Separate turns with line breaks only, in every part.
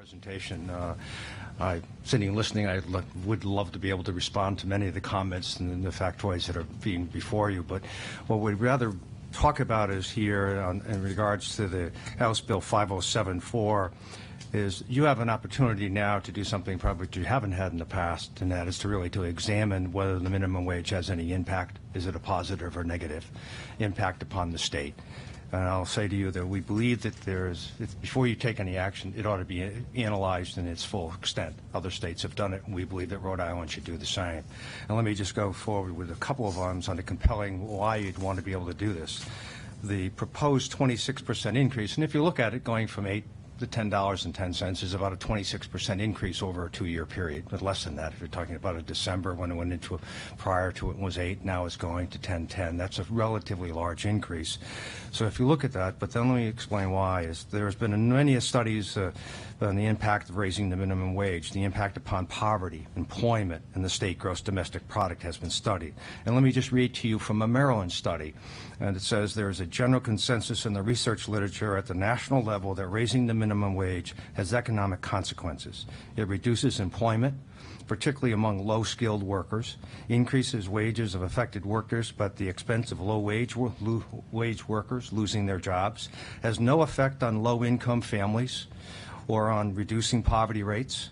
Presentation. Sitting listening, would love to be able to respond to many of the comments and the factoids that are being before you, but what we'd rather talk about is here in regards to the House Bill 5074 is you have an opportunity now to do something probably you haven't had in the past, and that is to really to examine whether the minimum wage has any impact. Is it a positive or negative impact upon the state? And I'll say to you that we believe that before you take any action, it ought to be analyzed in its full extent. Other states have done it, and we believe that Rhode Island should do the same. And let me just go forward with a couple of items on the compelling why you'd want to be able to do this. The proposed 26% increase, and if you look at it going from $8 to $10.10 is about a 26% increase over a 2-year period, but less than that if you're talking about a December when it went into prior to it was 8, now it's going to 10.10. That's a relatively large increase. So if you look at that, but then let me explain why. There's been many studies on the impact of raising the minimum wage, the impact upon poverty, employment, and the state gross domestic product has been studied. And let me just read to you from a Maryland study. And it says there is a general consensus in the research literature at the national level that raising the minimum wage has economic consequences. It reduces employment, particularly among low-skilled workers, increases wages of affected workers but at the expense of low-wage workers losing their jobs, has no effect on low-income families or on reducing poverty rates,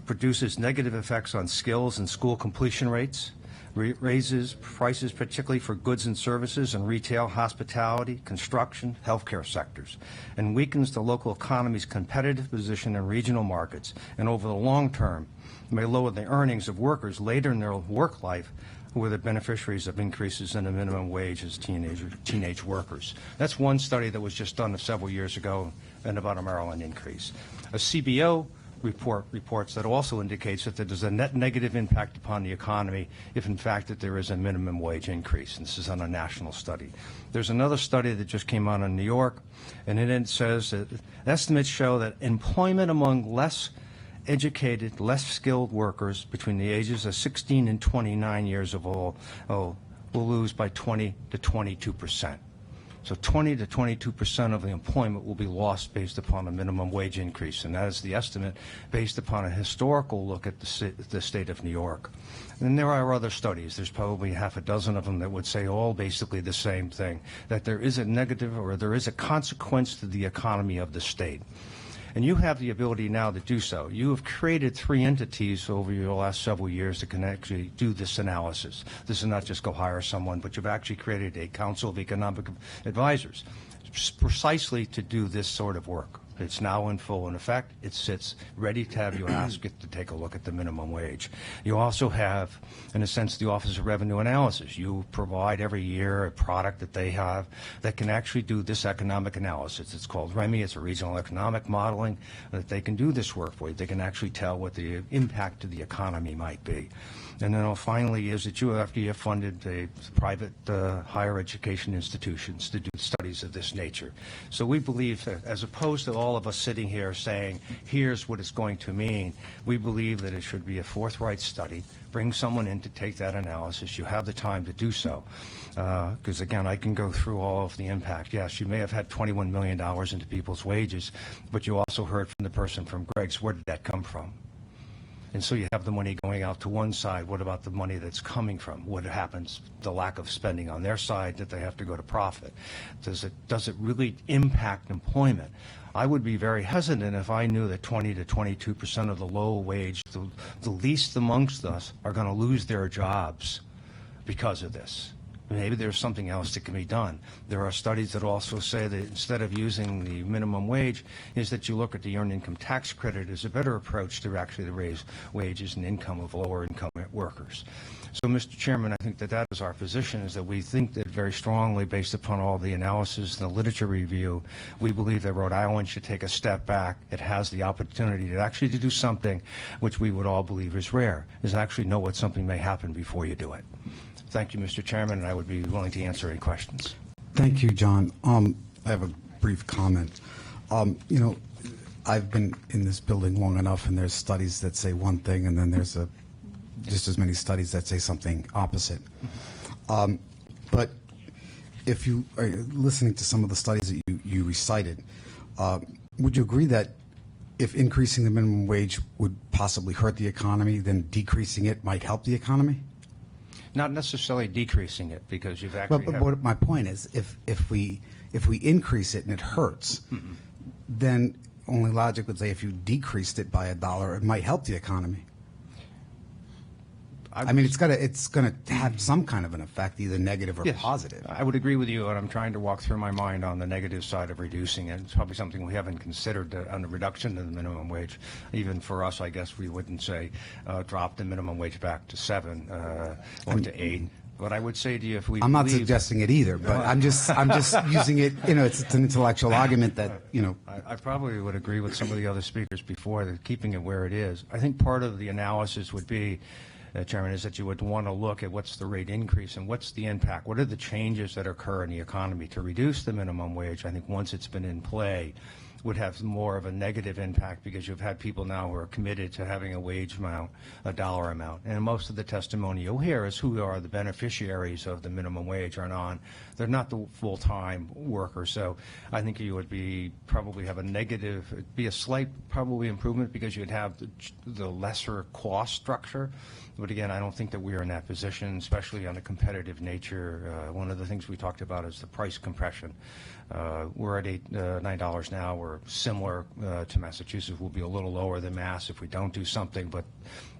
produces negative effects on skills and school completion rates, raises prices particularly for goods and services in retail, hospitality, construction, healthcare sectors, and weakens the local economy's competitive position in regional markets, and over the long term may lower the earnings of workers later in their work life who are the beneficiaries of increases in the minimum wage as teenage workers. That's one study that was just done several years ago and about a Maryland increase. A CBO reports that also indicates that there's a net negative impact upon the economy if in fact that there is a minimum wage increase. And this is on a national study. There's another study that just came out in New York, and it says that estimates show that employment among less educated, less skilled workers between the ages of 16 and 29 years old will lose by 20 to 22%. So 20 to 22% of the employment will be lost based upon a minimum wage increase, and that is the estimate based upon a historical look at the state of New York. And there are other studies. There's probably half a dozen of them that would say all basically the same thing, that there is a negative or there is a consequence to the economy of the state. And you have the ability now to do so. You have created 3 entities over your last several years that can actually do this analysis. This is not just go hire someone, but you've actually created a Council of Economic Advisors precisely to do this sort of work. It's now in full effect. It sits ready to have you ask it to take a look at the minimum wage. You also have, in a sense, the Office of Revenue Analysis. You provide every year a product that they have that can actually do this economic analysis. It's called REMI. It's a regional economic modeling that they can do this work for you. They can actually tell what the impact to the economy might be. And then finally is that you have funded the private higher education institutions to do studies of this nature. So we believe that as opposed to all of us sitting here saying, here's what it's going to mean, we believe that it should be a forthright study. Bring someone in to take that analysis. You have the time to do so. Because, again, I can go through all of the impact. Yes, you may have had $21 million into people's wages, but you also heard from the person from Greg's, where did that come from? And so you have the money going out to one side. What about the money that's coming from? What happens, the lack of spending on their side that they have to go to profit? Does it really impact employment? I would be very hesitant if I knew that 20 to 22% of the low wage, the least amongst us, are going to lose their jobs because of this. Maybe there's something else that can be done. There are studies that also say that instead of using the minimum wage, is that you look at the earned income tax credit as a better approach to actually raise wages and income of lower income workers. So, Mr. Chairman, I think that is our position, is that we think that very strongly, based upon all the analysis and the literature review, we believe that Rhode Island should take a step back. It has the opportunity to actually do something which we would all believe is rare, is actually know what something may happen before you do it. Thank you, Mr. Chairman, and I would be willing to answer any questions.
Thank you, John. I have a brief comment. I've been in this building long enough, and there's studies that say one thing, and then there's just as many studies that say something opposite. But if you are listening to some of the studies that you recited, would you agree that if increasing the minimum wage would possibly hurt the economy, then decreasing it might help the economy?
Not necessarily decreasing it, because you've
But,
actually
but what my point is, if we increase it and it hurts, then only logic would say if you decreased it by $1, it might help the economy. I mean, it's gonna have some kind of an effect, either negative or
Yes,
positive.
I would agree with you, and I'm trying to walk through my mind on the negative side of reducing it. It's probably something we haven't considered on the reduction of the minimum wage. Even for us, I guess we wouldn't say drop the minimum wage back to 7 or to 8. But I would say to you, if we
I'm not
believe-
suggesting it either, but I'm just using it. It's an intellectual argument that
I probably would agree with some of the other speakers before that keeping it where it is. I think part of the analysis would be, Chairman, is that you would want to look at what's the rate increase and what's the impact. What are the changes that occur in the economy to reduce the minimum wage? I think once it's been in play, would have more of a negative impact, because you've had people now who are committed to having a wage amount, a dollar amount. And most of the testimony you'll hear is who are the beneficiaries of the minimum wage are not. They're not the full-time workers. So I think you would probably have a negative, it'd be a slight probably improvement, because you'd have the lesser cost structure. But again, I don't think that we are in that position, especially on a competitive nature. One of the things we talked about is the price compression. We're at $9 now. We're similar to Massachusetts. We'll be a little lower than Mass if we don't do something. But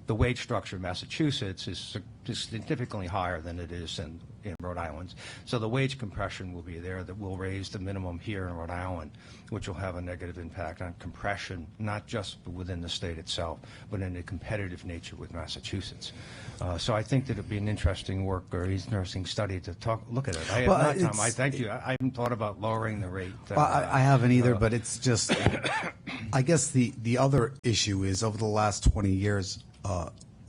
the wage structure in Massachusetts is significantly higher than it is in Rhode Island. So the wage compression will be there that will raise the minimum here in Rhode Island, which will have a negative impact on compression, not just within the state itself, but in a competitive nature with Massachusetts. So I think that it'd be an interesting work or interesting study to look at it. I thank you. I haven't thought about lowering the rate.
Well, I haven't either, but it's just, I guess the other issue is over the last 20 years,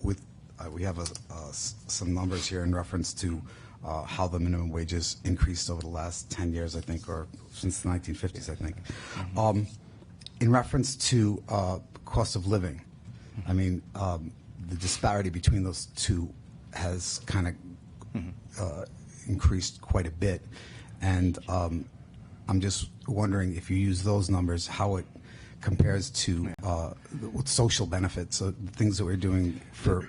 we have some numbers here in reference to how the minimum wages increased over the last 10 years, I think, or since the 1950s, I think. In reference to cost of living, I mean, the disparity between those two has kind of increased quite a bit. And I'm just wondering if you use those numbers, how it compares to with social benefits, the things that we're doing for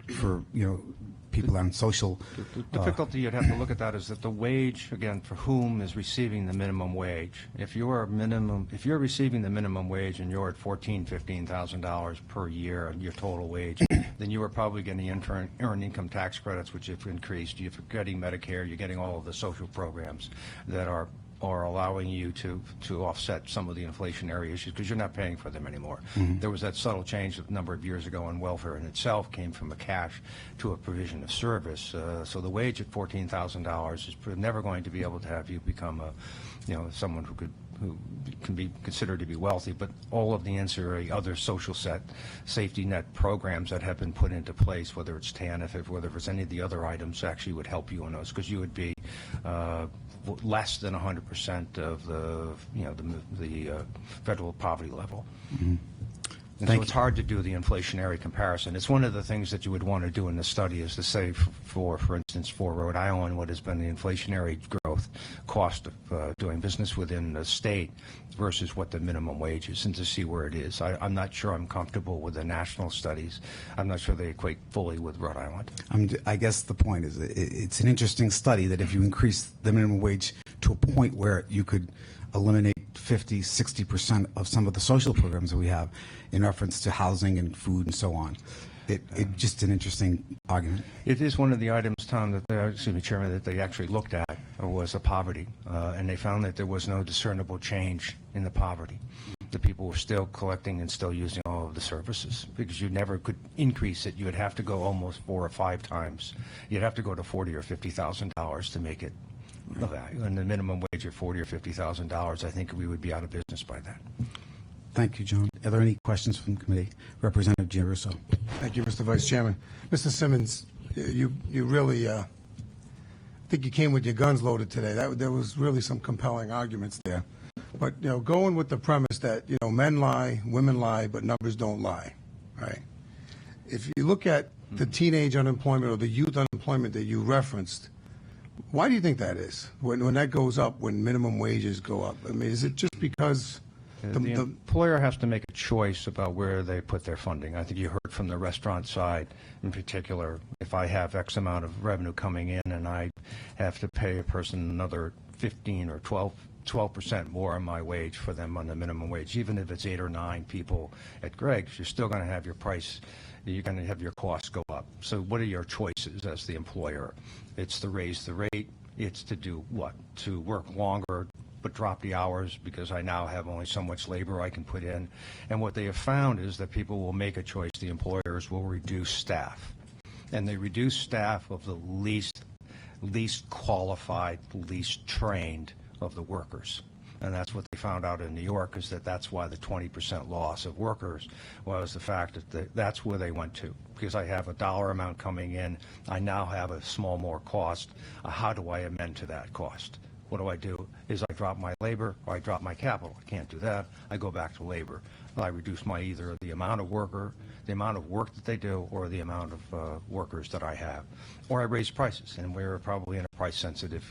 people on social.
The difficulty you'd have to look at that is that the wage, again, for whom is receiving the minimum wage. If you're receiving the minimum wage and you're at $15,000 per year on your total wage, then you are probably getting earned income tax credits, which have increased. You're getting Medicare. You're getting all of the social programs that are allowing you to offset some of the inflationary issues, because you're not paying for them anymore. There was that subtle change a number of years ago, and welfare in itself came from a cash to a provision of service. So the wage at $14,000 is never going to be able to have you become someone who can be considered to be wealthy, but all of the ancillary other social safety net programs that have been put into place, whether it's TANF, whether it's any of the other items, actually would help you in those, because you would be less than 100% of the federal poverty level. And so it's hard to do the inflationary comparison. It's one of the things that you would want to do in the study is to say, for instance, for Rhode Island, what has been the inflationary growth cost of doing business within the state versus what the minimum wage is, and to see where it is. I'm not sure I'm comfortable with the national studies. I'm not sure they equate fully with Rhode Island.
I guess the point is it's an interesting study that if you increase the minimum wage to a point where you could eliminate 50, 60% of some of the social programs that we have in reference to housing and food and so on. It's just an interesting argument.
It is one of the items, Tom, Chairman, that they actually looked at was the poverty, and they found that there was no discernible change in the poverty. The people were still collecting and still using all of the services, because you never could increase it. You would have to go almost 4 or 5 times. You'd have to go to $40,000 or $50,000 to make it the value. And the minimum wage at $40,000 or $50,000, I think we would be out of business by then.
Thank you, John. Are there any questions from the committee? Representative Giarrusso.
Thank you, Mr. Vice Chairman. Mr. Simmons, you really, I think you came with your guns loaded today. There was really some compelling arguments there. But, going with the premise that, men lie, women lie, but numbers don't lie, right? If you look at the teenage unemployment or the youth unemployment that you referenced, why do you think that is? When that goes up, when minimum wages go up? I mean, is it just because
The employer has to make a choice about where they put their funding. I think you heard from the restaurant side in particular. If I have X amount of revenue coming in and I have to pay a person another 15 or 12% more on my wage for them on the minimum wage, even if it's 8 or 9 people at Greg's, you're still going to have your price, you're going to have your costs go up. So what are your choices as the employer? It's to raise the rate. It's to do what? To work longer, but drop the hours because I now have only so much labor I can put in. And what they have found is that people will make a choice. The employers will reduce staff. And they reduce staff of the least qualified, least trained of the workers. And that's what they found out in New York, is that that's why the 20% loss of workers was the fact that that's where they went to. Because I have a dollar amount coming in, I now have a small more cost. How do I amend to that cost? What do? Is I drop my labor or I drop my capital. I can't do that. I go back to labor. I reduce my either the amount of work that they do, or the amount of workers that I have, or I raise prices. And we're probably in a price-sensitive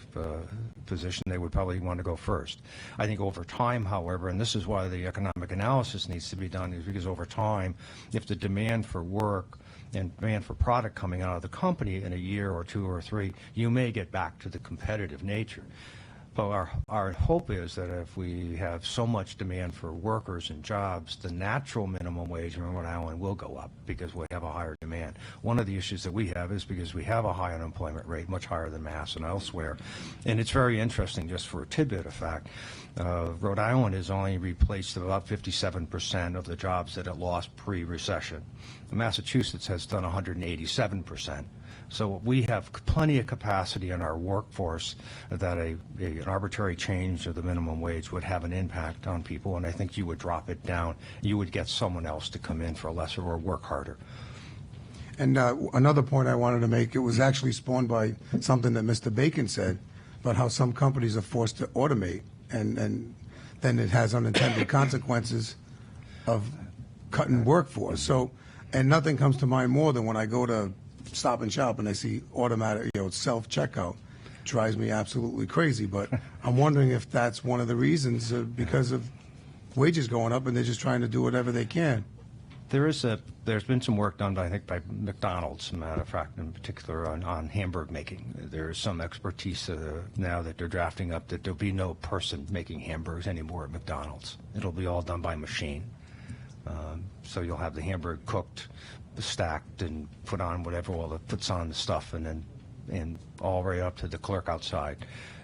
position. They would probably want to go first. I think over time, however, and this is why the economic analysis needs to be done, is because over time, if the demand for work and demand for product coming out of the company in a year or 2 or 3, you may get back to the competitive nature. But our hope is that if we have so much demand for workers and jobs, the natural minimum wage in Rhode Island will go up because we have a higher demand. One of the issues that we have is because we have a high unemployment rate, much higher than Mass and elsewhere. And it's very interesting, just for a tidbit of fact, Rhode Island has only replaced about 57% of the jobs that it lost pre-recession. Massachusetts has done 187%. So we have plenty of capacity in our workforce that an arbitrary change of the minimum wage would have an impact on people, and I think you would drop it down. You would get someone else to come in for lesser or work harder.
And another point I wanted to make, it was actually spawned by something that Mr. Bacon said about how some companies are forced to automate, and then it has unintended consequences of cutting workforce. So, and nothing comes to mind more than when I go to Stop and Shop and I see automatic, self-checkout. Drives me absolutely crazy. But I'm wondering if that's one of the reasons, because of wages going up and they're just trying to do whatever they can.
There's been some work done, I think, by McDonald's, as a matter of fact, in particular on hamburger making. There's some expertise now that they're drafting up that there'll be no person making hamburgers anymore at McDonald's. It'll be all done by machine. So you'll have the hamburger cooked, stacked, and put on whatever puts on the stuff, and all right up to the clerk outside.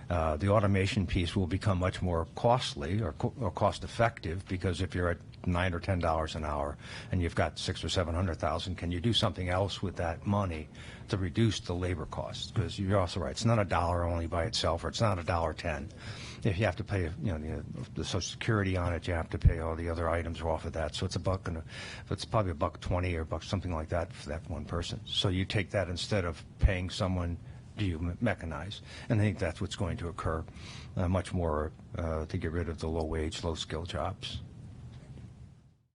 The automation piece will become much more costly or cost effective, because if you're at $9 or $10 an hour and you've got 600,000 or 700,000, can you do something else with that money to reduce the labor costs? Because you're also right, it's not a dollar only by itself, or it's not $1.10. If you have to pay, the Social Security on it, you have to pay all the other items off of that. So it's it's probably $1.20 or something like that for that one person. So you take that instead of paying someone. Do you mechanize? And I think that's what's going to occur much more to get rid of the low-wage, low-skill jobs.